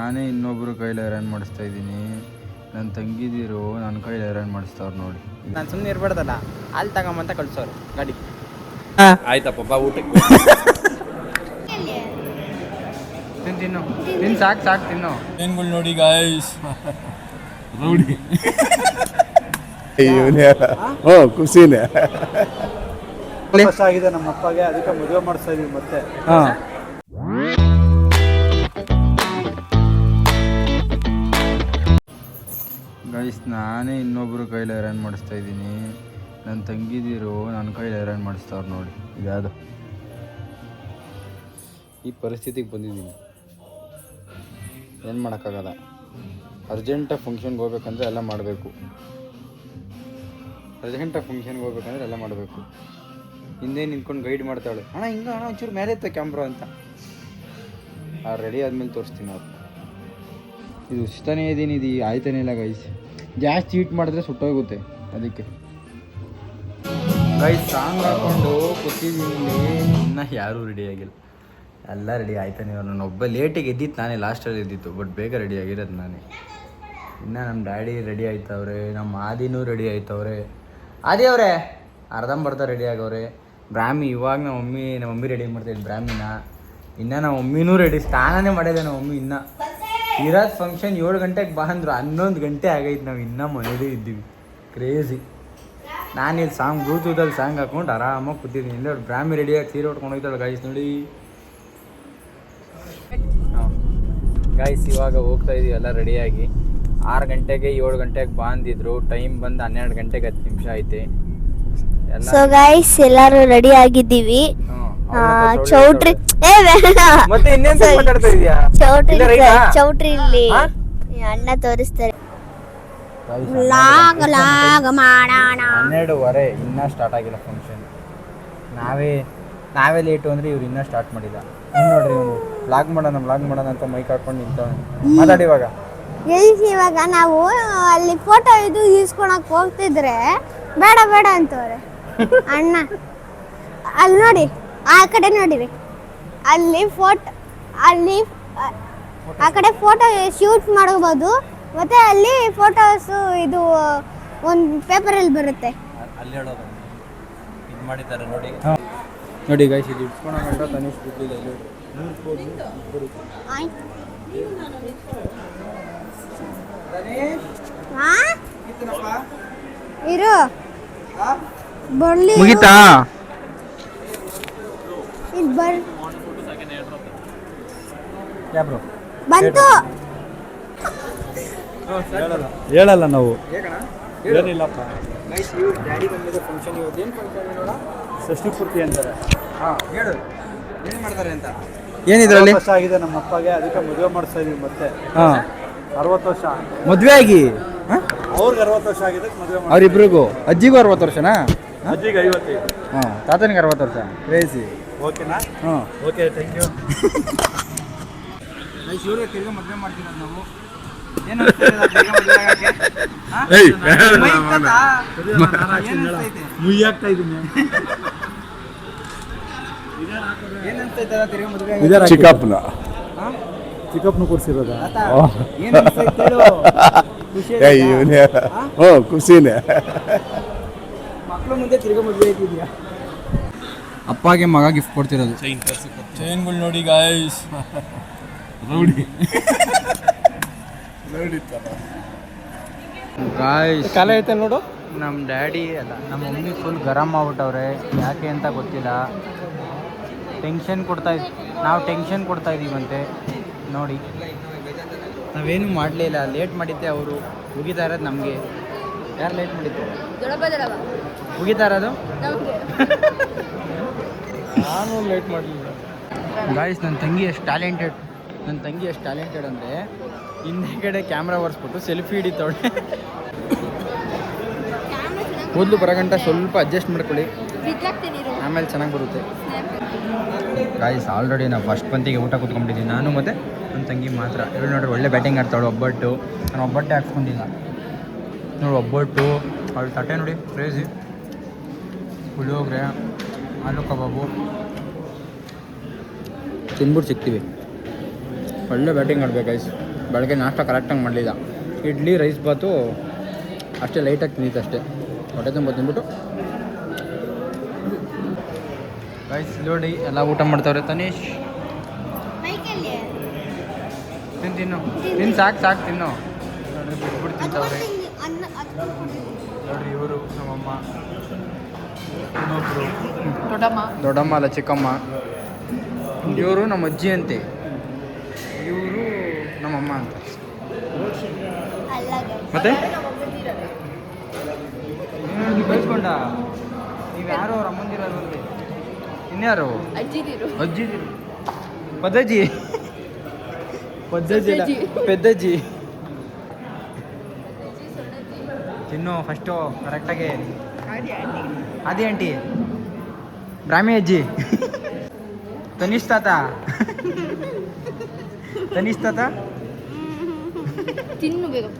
ನಾನೇ ಇನ್ನೊಬ್ರು ಕೈಲಿ ಐರನ್ ಮಾಡಿಸ್ತಾ ಇದ್ದೀನಿ. ನನ್ನ ತಂಗಿದಿರು ನನ್ನ ಕೈಲಿ ಐರನ್ ಮಾಡಿಸ್ತಾವ್ರು ನೋಡಿ. ನಾನು ಸುಮ್ಮನೆ ಇರ್ಬಾರ್ದಲ್ಲ, ಅಲ್ಲಿ ತಗೊಂಬಂತ ಕಳ್ಸೋರು ಗಾಡಿ. ಆಯ್ತಪ್ಪ ಬಾ ಊಟಕ್ಕೆ. ತಿನ್ನು ತಿನ್ನು ಸಾಕು ಸಾಕು ತಿನ್ನು. ಏನ್ಗಳು ನೋಡಿ ಗಾಯ್ಸ್, ರೌಡಿ ಖುಷಿನೇ ವರ್ಷ ಆಗಿದೆ ನಮ್ಮ ಅಪ್ಪಗೆ, ಅದಕ್ಕೆ ಮದುವೆ ಮಾಡಿಸ್ತಾ ಇದೀವಿ ಮತ್ತೆ. ಗೈಸ್ ನಾನೇ ಇನ್ನೊಬ್ರು ಕೈಲಿ ಐರನ್ ಮಾಡಿಸ್ತಾ ಇದ್ದೀನಿ. ನನ್ನ ತಂಗಿದಿರು ನನ್ನ ಕೈಲಿ ಐರನ್ ಮಾಡಿಸ್ತಾವ್ರು ನೋಡಿ. ಇದ್ಯಾವುದು ಈ ಪರಿಸ್ಥಿತಿಗೆ ಬಂದಿದ್ದೀನಿ, ಏನು ಮಾಡೋಕ್ಕಾಗಲ್ಲ. ಅರ್ಜೆಂಟಾಗಿ ಫಂಕ್ಷನ್ಗೆ ಹೋಗ್ಬೇಕಂದ್ರೆ ಎಲ್ಲ ಮಾಡಬೇಕು. ಎಲ್ಲ ಮಾಡಬೇಕು. ಹಿಂದೆ ನಿಂತ್ಕೊಂಡು ಗೈಡ್ ಮಾಡ್ತಾಳೆ, ಅಣ್ಣ ಹಿಂಗೆ ಅಣ್ಣ ಒಂಚೂರು ಮೇಲೆ ಇತ್ತ ಕ್ಯಾಮ್ರಾ ಅಂತ. ರೆಡಿ ಆದಮೇಲೆ ತೋರಿಸ್ತೀನಿ ಅವ್ರು. ಇದು ಉಚ್ತಾನೇ ಇದ್ದೀನಿ, ಇದು ಆಯ್ತಾನೆ ಇಲ್ಲ ಗೈಸ್. ಜಾಸ್ತಿ ಹೀಟ್ ಮಾಡಿದ್ರೆ ಸುಟ್ಟೋಗುತ್ತೆ ಅದಕ್ಕೆ. ಗೈಸ್ ಸಾಂಗ್ ಹಾಕ್ಕೊಂಡು ಕೂತಿದ್ದೀನಿ, ಇನ್ನೂ ಯಾರೂ ರೆಡಿ ಆಗಿಲ್ಲ. ಎಲ್ಲ ರೆಡಿ ಆಯ್ತಾನೆ. ನಾನು ಒಬ್ಬ ಲೇಟಿಗೆ ಎದ್ದಿತ್ತು, ನಾನೇ ಲಾಸ್ಟಲ್ಲಿ ಎದ್ದಿತ್ತು. ಬಟ್ ಬೇಗ ರೆಡಿ ಆಗಿರೋದು ನಾನೇ. ಇನ್ನು ನಮ್ಮ ಡ್ಯಾಡಿ ರೆಡಿ ಆಯ್ತವ್ರೆ, ನಮ್ಮ ಆದಿನೂ ರೆಡಿ ಆಯ್ತವ್ರೆ. ಆದಿ ಅವರೇ ಅರ್ಧಂಬರ್ಧ ರೆಡಿ ಆಗವ್ರೆ. ಬ್ರಾಹ್ಮಿ ಇವಾಗ ನಮ್ಮ ಮಮ್ಮಿ ರೆಡಿ ಮಾಡ್ತಾಯಿದ್ದು ಬ್ರಾಹ್ಮಿನ. ಇನ್ನು ನಮ್ಮ ಮಮ್ಮಿನೂ ರೆಡಿ, ಸ್ನಾನನೇ ಮಾಡಿದೆ ನಮ್ಮ ಮಮ್ಮಿ. ಇನ್ನು ಇರೋದು ಫಂಕ್ಷನ್ 7 ಗಂಟೆಗೆ ಬಾ ಅಂದರು, 11 ಗಂಟೆ ಆಗೈತೆ. ನಾವು ಇನ್ನೂ ಮನೇಲೇ ಇದ್ದೀವಿ. ಕ್ರೇಜಿ. ನಾನಿಲ್ಲಿ ಸಾಂಗ್ ಬ್ಲೂಟೂತಲ್ಲಿ ಸಾಂಗ್ ಹಾಕ್ಕೊಂಡು ಆರಾಮಾಗಿ ಕೂತಿದ್ದೀನಿ. ಇಲ್ಲ ಬ್ರಾಹ್ಮಿ ರೆಡಿಯಾಗಿ ಸೀರೆ ಉಟ್ಕೊಂಡು ಹೋಗ್ತಾಳೆ ಗಾಯ್ಸ್ ನೋಡಿ. ಗಾಯ್ಸ್ ಇವಾಗ ಹೋಗ್ತಾ ಇದೀವಿ ಎಲ್ಲ ರೆಡಿಯಾಗಿ. 6 ಗಂಟೆಗೆ 7 ಗಂಟೆಗೆ ಬಾ ಅಂದಿದ್ರು. ಟೈಮ್ ಬಂದು 12 ಗಂಟೆಗೆ 10 ನಿಮಿಷ ಐತೆ. ಸೊ ಗೈಸ್ ಎಲ್ಲರೂ ರೆಡಿ ಆಗಿದ್ದೀವಿ. ಚೌಟ್ರಿ ಮತ್ತೆ ಇನ್ನೇನ್ ಮಾತಾಡ್ತಾ ಇದೀಯಾ? ಚೌಟ್ರಿ ಇಲ್ಲಿ ಅಣ್ಣ ತೋರಿಸ್ತಾರೆ. ಲಾಗ್ ಮಾಡೋಣ. 12:15 ಇನ್ನೂ ಸ್ಟಾರ್ಟ್ ಆಗಿಲ್ಲ ಫಂಕ್ಷನ್. ನಾವೇ ಲೇಟು ಅಂದರೆ ಇವ್ರು ಇನ್ನೂ ಸ್ಟಾರ್ಟ್ ಮಾಡಿಲ್ಲ. ನೋಡ್ರಿ ಇವನು ವ್ಲಾಗ್ ಮಾಡೋಣ ಅಂತ ಮೈಕ್ ಹಾಕೊಂಡು ನಿಂತವನು. ಮಾತಾಡಿ ಇವಾಗ. ಇವಾಗ ನಾವು ಅಲ್ಲಿ ಫೋಟೋ ಈಸ್ಕೊಳಕ್ ಹೋಗ್ತಿದ್ರೆ ಬೇಡ ಅಂತವ್ರೆ ಅಣ್ಣ. ಅಲ್ಲಿ ನೋಡಿ, ಆ ಕಡೆ ನೋಡಿರಿ, ಅಲ್ಲಿ ಆ ಕಡೆ ಫೋಟೋ ಶೂಟ್ ಮಾಡಬಹುದು. ಮತ್ತೆ ಅಲ್ಲಿ ಫೋಟೋಸ್ ಇದು ಒಂದು ಪೇಪರಲ್ಲಿ ಬರುತ್ತೆ. ಅಲ್ಲಿ ಹೇಳೋದು ಇದು ಮಾಡಿದ್ದಾರೆ ನೋಡಿ. ನೋಡಿ ಗೈಸ್, ಇದು ಇಟ್ಸ್ಕೊಳಂತ ತನಿಷ್ ಬಿಟ್ಟಿಲ್ಲ. ಇರು ಬರ್ಲಿ ಮುಗಿತಾ? ಬಂತು. ಹೇಳಲ್ಲ ನಾವು, ಏನಿಲ್ಲಪ್ಪ. ಡ್ಯಾಡಿ ಬಂದಿದೆ ಫಂಕ್ಷನ್. ಇವತ್ತೇನು ಫಂಕ್ಷನ್ ನೋಡ? ಷಷ್ಠಿ ಪೂರ್ತಿ ಅಂತಾರೆ. ಹೇಳು ಏನು ಮಾಡ್ತಾರೆ ಅಂತ. ಏನಿದ್ರಲ್ಲಿ? ವರ್ಷ ಆಗಿದೆ ನಮ್ಮ ಅಪ್ಪಗೆ, ಅದಕ್ಕೆ ಮದುವೆ ಮಾಡಿಸ್ತಾ ಇದೀವಿ ಮತ್ತೆ. 60 ವರ್ಷ ಮದುವೆ ಆಗಿ ಅವ್ರಿಗೆ 60 ವರ್ಷ ಆಗಿದೆ, ಮದುವೆ ಮಾಡಿ. ಅವ್ರಿಬ್ರಿಗೂ. ಅಜ್ಜಿಗೂ 60 ವರ್ಷನಾ? ಅಜ್ಜಿಗೆ 55. ತಾತನಿಗೆ 60 ವರ್ಷ. ಕ್ರೇಜಿ. ಓಕೆನಾ? Okay, thank you. ಇವ್ರಿಗೆ ತಿರ್ಗಾ ಮದುವೆ ಮಾಡ್ತಿರೋದು ನಾವು. ಏನು ಮುಯ್ಯಾಗ್ತಾ ಇದ್ದೀನಿ. ಚಿಕ್ಕಪ್ಪನ ಕೂರಿಸಿರೋದ. ಖುಷಿನೇ. ಮಕ್ಕಳು ಮುಂದೆ ತಿರ್ಗಾ ಮದುವೆ ಆಯ್ತಿದ್ಯಾ? ಅಪ್ಪಗೆ ಮಗ ಗಿಫ್ಟ್ ಕೊಡ್ತಿರೋದು. ಚೈನ್ಗಳು ನೋಡಿ ಗಾಯ್ಸ್, ರೌಡಿ ಗಾಯ್ಸ್ ಕಾಲ ಐತೆ ನೋಡು. ನಮ್ಮ ಡ್ಯಾಡಿ ಅಲ್ಲ ನಮ್ಮ ಮಮ್ಮಿ ಫುಲ್ ಗರಂ ಆಗ್ಬಿಟ್ಟವ್ರೆ. ಯಾಕೆ ಅಂತ ಗೊತ್ತಿಲ್ಲ. ನಾವು ಟೆನ್ಷನ್ ಕೊಡ್ತಾ ಇದ್ದೀವಂತೆ ನೋಡಿ. ನಾವೇನು ಮಾಡಲಿಲ್ಲ, ಲೇಟ್ ಮಾಡಿದ್ದೆ. ಅವರು ಮುಗಿತಾ ಇರೋದು ನಮಗೆ. ಯಾರು ಲೇಟ್ ಮಾಡಿದ್ದೆ? ಮುಗಿತಾ ಇರೋದು ನಾನು ಲೇಟ್ ಮಾಡಲಿಲ್ಲ. ಗಾಯ್ಸ್ ನನ್ನ ತಂಗಿ ಎಷ್ಟು ಟ್ಯಾಲೆಂಟೆಡ್ ಅಂದರೆ ಹಿಂದೆ ಕಡೆ ಕ್ಯಾಮ್ರಾ ಒರೆಸ್ಬಿಟ್ಟು ಸೆಲ್ಫಿ ಹಿಡಿತಾಳೆ. ಕೂದಲು ಬರೋಗಂಟ ಸ್ವಲ್ಪ ಅಡ್ಜಸ್ಟ್ ಮಾಡ್ಕೊಳ್ಳಿ, ಆಮೇಲೆ ಚೆನ್ನಾಗಿ ಬರುತ್ತೆ. ಗಾಯ್ಸ್ ಆಲ್ರೆಡಿ ನಾವು ಫಸ್ಟ್ ಪಂತಿಗೆ ಊಟ ಕೂತ್ಕೊಂಡ್ಬಿಟ್ಟಿದ್ದೀನಿ ನಾನು ಮತ್ತು ನನ್ನ ತಂಗಿ ಮಾತ್ರ. ಹೇಳಿ ನೋಡ್ರಿ, ಒಳ್ಳೆ ಬ್ಯಾಟಿಂಗ್ ಆಡ್ತಾಳು. ಒಬ್ಬಟ್ಟು ನಾನು ಒಬ್ಬಟ್ಟೆ ಹಾಕ್ಸ್ಕೊಂಡಿಲ್ಲ ನೋಡಿ. ಒಬ್ಬಟ್ಟು ಅವಳು ತಟ್ಟೆ ನೋಡಿ ಕ್ರೇಜಿ. ಪುಳಿಯೋಗರೆ, ಆಲೂ ಕಬಾಬು ತಿಂದ್ಬಿಟ್ಟು ಸಿಗ್ತೀವಿ. ಒಳ್ಳೆ ಬ್ಯಾಟಿಂಗ್ ಆಡ್ಬೇಕು ಗೈಸ್. ಬೆಳಗ್ಗೆ ನಾಷ್ಟ ಕರೆಕ್ಟಾಗಿ ಮಾಡಲಿಲ್ಲ. ಇಡ್ಲಿ ರೈಸ್ ಬಾತು ಅಷ್ಟೇ ಲೈಟಾಗಿ ತಿಂದಿತ್ತು ಅಷ್ಟೇ. ಹೊಟ್ಟೆ ತುಂಬ ತಿಂದ್ಬಿಟ್ಟು ಗೈಸ್ ನೋಡಿ ಎಲ್ಲ ಊಟ ಮಾಡ್ತಾವ್ರೆ. ತನೀಶ್ ತಿನ್ನು ಸಾಕು ತಿನ್ನು. ನೋಡ್ರಿ ಬಿಟ್ಬಿಟ್ಟು ತಿಂತವ್ರೆ. ನೋಡ್ರಿ ಇವರು ನಮ್ಮಮ್ಮ, ಇನ್ನೊಬ್ರು ದೊಡ್ಡಮ್ಮ ಅಲ್ಲ ಚಿಕ್ಕಮ್ಮ, ಇವರು ನಮ್ಮ ಅಜ್ಜಿ ಅಂತೆ, ಇವರು ನಮ್ಮಮ್ಮ ಅಂತ. ಮತ್ತೆ ಕಳ್ಸ್ಕೊಂಡ ನೀವು ಯಾರು ಅವ್ರ ಅಮ್ಮಂದಿರೋರು ಇನ್ಯಾರು ಅಜ್ಜಿದಿರು ಪದ್ದಜ್ಜಿ ಪೆದ್ದಜ್ಜಿ ತಿನ್ನು ಫಸ್ಟು ಕರೆಕ್ಟಾಗಿ. ಅದೇ ಆಂಟಿ ಬ್ರಾಹ್ಮಿ ಅಜ್ಜಿ ತನೀಶ್ ತಾತ ತಿನ್ಬೇಕು.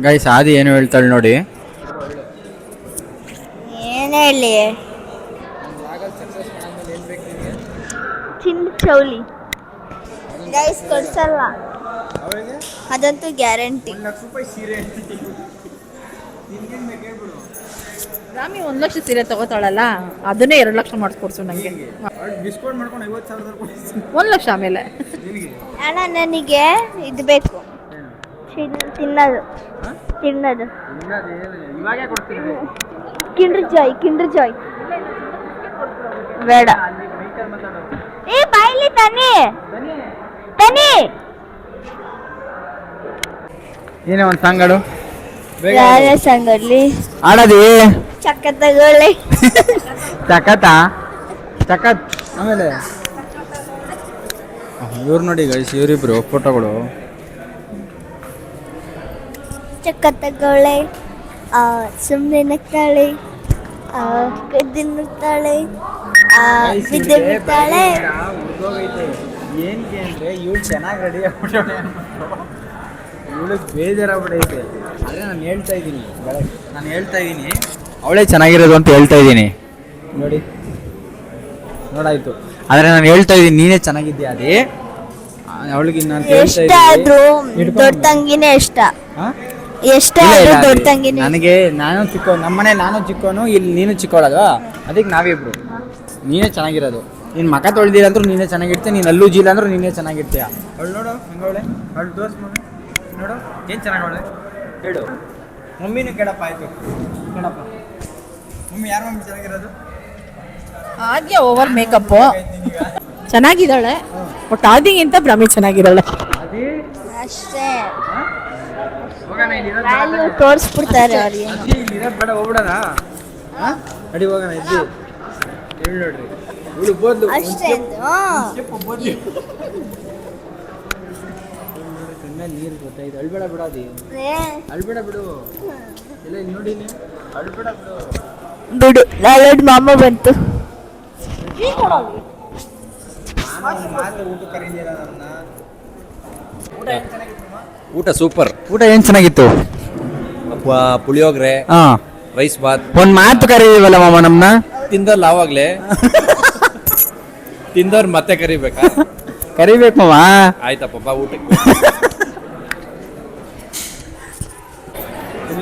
ಗೈಸ್ ಆದಿ ಏನು ಹೇಳ್ತಾಳೆ ನೋಡಿ. ಏನು ಹೇಳಿ, ತಿಂದು ಚೌಲಿ ಗೈಸ್ ಕೊಡ್ಸಲ್ಲ, ಅದಂತೂ ಗ್ಯಾರಂಟಿ. ರಾಮಿ 1 ಲಕ್ಷ ಸೀರೆ ತಗೋತಾಳಲ್ಲ, ಅದನ್ನೇ 2 ಲಕ್ಷ ಮಾಡಿಸ್ಕೊಡ್ಸು ನನಗೆ. ಡಿಸ್ಕೌಂಟ್ ಮಾಡ್ಕೊಂಡು 50,000 1 ಲಕ್ಷ ಆಮೇಲೆ. ಅಣ್ಣ ನನಗೆ ಇದು ಬೇಕು, ತಿನ್ನೋದು ಇವಾಗೇ ಕೊಡ್ತೀನಿ. ಕಿಂಡರ್ ಜಾಯ್ ಬೇಡ. ಏ ಬಾಯ್ಲಿ ತನಿ ಏನೇ ಒಂದು ಸಾಂಗ್ ಆಡು. ಯಾವ ಸಂಗಲ್ಲಿ ಆಡೋದಿ ಚಕ್ಕ ತಗೊಳ್ಳಿ. ಚಕತ್ ಆಮೇಲೆ ಇವ್ರು ನೋಡಿ ಗೈಸ್, ಇವರಿಬ್ರು ಫೋಟೋಗಳು. ಚಕ್ಕ ತಗೊಳ್ಳಿ, ಸುಮ್ಮನೆ ನಗ್ತಾಳೆ, ಕದ್ದಿನ್ನುತ್ತಾಳೆ, ಬಿದ್ದೆ ಬಿಡ್ತಾಳೆ. ಏನಕ್ಕೆ ಅಂದರೆ ಇವಳು ಚೆನ್ನಾಗಿ ರೆಡಿ ಆಗ್ಬಿಟ್ಟೆ, ಇವಳು ಬೇಜಾರಾಗ್ಬಿಟ್ಟೈತೆ. ಆದರೆ ನಾನು ಹೇಳ್ತಾ ಇದ್ದೀನಿ ಅವಳೇ ಚೆನ್ನಾಗಿರೋದು ಅಂತ ಹೇಳ್ತಾ ಇದ್ದೀನಿ ನೋಡಿ. ನೋಡಾಯ್ತು, ಆದರೆ ನಾನು ಹೇಳ್ತಾ ಇದ್ದೀನಿ ನೀನೇ ಚೆನ್ನಾಗಿದ್ಯಾ. ಅದೇ ಅವಳಿಗೆ ನಾನು ಎಷ್ಟಾದ್ರೂ ದೊಡ್ಡ ತಂಗಿನೇ ಇಷ್ಟ. ದೊಡ್ಡ ತಂಗಿನೇ ನನಗೆ. ನಾನು ಚಿಕ್ಕವನು, ನಮ್ಮನೆ ನಾನು ಚಿಕ್ಕವನು, ಇಲ್ಲಿ ನೀನು ಚಿಕ್ಕವಳಲ್ವಾ, ಅದಕ್ಕೆ ನಾವಿಬ್ರು. ನೀನೇ ಚೆನ್ನಾಗಿರೋದು. ನೀನು ಮಕ ತೊಳೆದಿಲ್ಲ ಅಂದ್ರೂ ನೀನೇ ಚೆನ್ನಾಗಿರ್ತೀಯ, ನೀನು ಅಲ್ಲೂ ಜಿಲ್ಲ ಅಂದ್ರೂ ನೀನೇ ಚೆನ್ನಾಗಿರ್ತೀಯ. ಅವಳು ನೋಡು ಹಂಗವಳೆ, ಅವಳು ತೋರ್ಸ್ ಮಮ್ಮಿ ನೋಡು ಏನು ಚೆನ್ನಾಗವಳೆ ಹೇಳು. ಮಮ್ಮಿನೂ ಕೇಳಪ್ಪ. ಆಯ್ತು ಕೇಳಪ್ಪ, ಮಮ್ಮಿ ಯಾರು ಮಮ್ಮಿ ಚೆನ್ನಾಗಿರೋದು? ಆದ್ಯ ಓವರ್ ಮೇಕಪ್ ಚೆನ್ನಾಗಿದ್ದಾಳೆ, ಬಟ್ ಆದಿಗಿಂತ ಭ್ರಮೆ ಚೆನ್ನಾಗಿದ್ದಾಳೆ ಅಷ್ಟೇ. ವ್ಯಾಲ್ಯೂ ತೋರಿಸ್ಬಿಡ್ತಾರೆ ಅವ್ರಿಗೆ. ಇಲ್ಲಿರೋದು ಬೇಡ, ಹೋಗ್ಬಿಡೋಣ. ನಡಿ ಹೋಗೋಣ. ಇದ್ದು ಹೇಳಿ ನೋಡ್ರಿ, ಇವಳು ಬೋದ್ಲು ಅಷ್ಟೇ ನೀರು ಗೊತ್ತಾಯ್ತು. ಅಳ್ಬೇಡ ಬಿಡೋದಿ, ಅಳ್ಬೇಡ ಬಿಡು. ಎಲ್ಲ ಇಲ್ಲಿ ನೋಡಿ, ಅಳ್ಬೇಡ ಬಿಡು. ನಾಳೆ ಮಾಮ ಬಂತು. ಊಟ ಸೂಪರ್. ಊಟ ಏನು ಚೆನ್ನಾಗಿತ್ತು? ಪುಳಿಯೋಗರೆ, ಹಾಂ, ರೈಸ್ ಬಾತ್. ಒಂದು ಮಾತು ಕರೀವಲ್ಲ ಮಾಮ ನಮ್ಮನ್ನ. ತಿಂದವ್ರು ಆವಾಗಲೇ ತಿಂದವ್ರು ಮತ್ತೆ ಕರಿಬೇಕಾ? ಕರಿಬೇಕು ಮಾಮ. ಆಯ್ತಪ್ಪ ಊಟಕ್ಕೆ.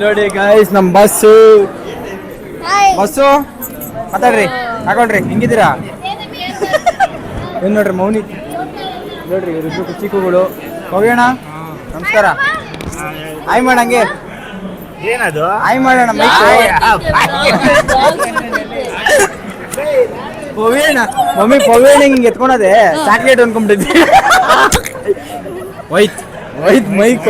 ನೋಡಿ ಗಾಯ್ಸ್, ನಮ್ಮ ಬಸ್ಸು ಮಾತಾಡ್ರಿ, ಹಾಕೊಳ್ರಿ. ಹೆಂಗಿದ್ದೀರಾ? ಏನು ನೋಡ್ರಿ ಮೌನಿ ನೋಡ್ರಿ, ಇವ್ರಿಬ್ರು ಚಿಕ್ಕಗಳು. ಹೋಗೋಣ, ನಮಸ್ಕಾರ. ಆಯ್ ಮಾಡಂಗೆ ಏನದು? ಆಯ್ ಮಾಡೋಣ. ಪವೇಣ ಮಮ್ಮಿ, ಪವೇಣ ಹಿಂಗೆ ಎತ್ಕೊಳದೆ ಚಾಕ್ಲೇಟ್ ಅನ್ಕೊಂಡ್ಬಿಟ್ಟಿದ್ದೆ. ವೈತ್ ಮೈಕ್.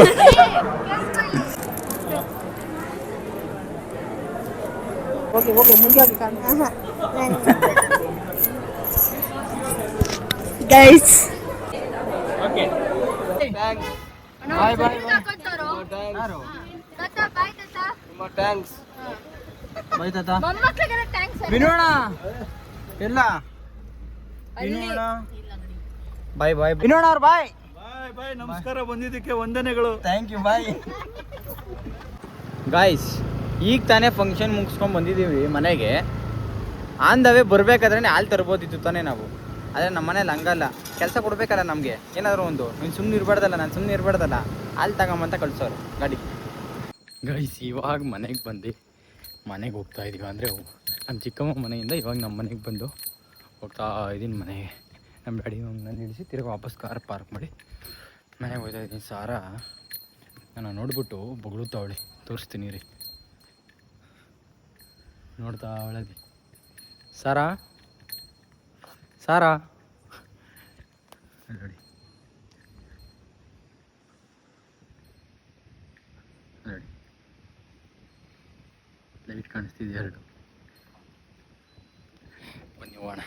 ಗೈಸ್ ಬಾಯ್ ಬಾಯ್. ಥ್ಯಾಂಕ್ಸ್. ಬಾಯ್ ತಾತ ವಿನೋಣ ಎಲ್ಲ ವಿನೋಣ ಬಾಯ್ ಬಾಯ್ ವಿನೋಣ ಅವ್ರು ಬಾಯ್ ಬಾಯ್ ಬಾಯ್ ನಮಸ್ಕಾರ ಬಂದಿದ್ದಕ್ಕೆ ವಂದನೆಗಳು. ಥ್ಯಾಂಕ್ ಯು ಬಾಯ್ ಗಾಯ್ಸ್ ಈಗ ತಾನೇ ಫಂಕ್ಷನ್ ಮುಗಿಸ್ಕೊಂಡು ಬಂದಿದ್ದೀವಿ ಮನೆಗೆ. ಆನ್ ದ ವೇ ಬರಬೇಕಾದ್ರೆ ಹಾಲು ತರ್ಬೋದಿತ್ತು ತಾನೇ ನಾವು. ಆದರೆ ನಮ್ಮ ಮನೇಲಿ ಹಂಗಲ್ಲ, ಕೆಲಸ ಕೊಡಬೇಕಲ್ಲ ನಮಗೆ ಏನಾದರೂ ಒಂದು. ನೀನು ಸುಮ್ಮನೆ ಇರಬಾರ್ದಲ್ಲ, ನಾನು ಸುಮ್ಮನೆ ಇರಬಾರ್ದಲ್ಲ, ಹಾಲು ತಗೊಂಬಂತ ಕಳ್ಸೋರು ಗಾಡಿ. ಗೈಸ್ ಇವಾಗ ಮನೆಗೆ ಬಂದು ಮನೆಗೆ ಹೋಗ್ತಾ ಇದೀವಿ. ಅಂದರೆ ನಮ್ಮ ಚಿಕ್ಕಮ್ಮ ಮನೆಯಿಂದ ಇವಾಗ ನಮ್ಮ ಮನೆಗೆ ಬಂದು ಹೋಗ್ತಾ ಇದ್ದೀನಿ ಮನೆಗೆ. ನಮ್ಮ ಡ್ಯಾಡಿ ನನ್ನ ನಿಲ್ಲಿಸಿ ತಿರ್ಗಿ ವಾಪಸ್ ಕಾರ್ ಪಾರ್ಕ್ ಮಾಡಿ ಮನೆಗೆ ಹೋಗ್ತಾ ಇದ್ದೀನಿ. ಸಾರಾ ನಾನು ನೋಡ್ಬಿಟ್ಟು ಬೊಗಳುತ್ತಾವಳೆ, ತೋರಿಸ್ತೀನಿ ರೀ. ನೋಡ್ತಾ ಅವಳದಿ ಸಾರಾ ಸಾರಾ ನೋಡಿ ನೋಡಿ ಲೈಟ್ ಕಾಣಿಸ್ತಿದೆ ಎರಡು. ಬನ್ನಿ ಹೋಗೋಣ.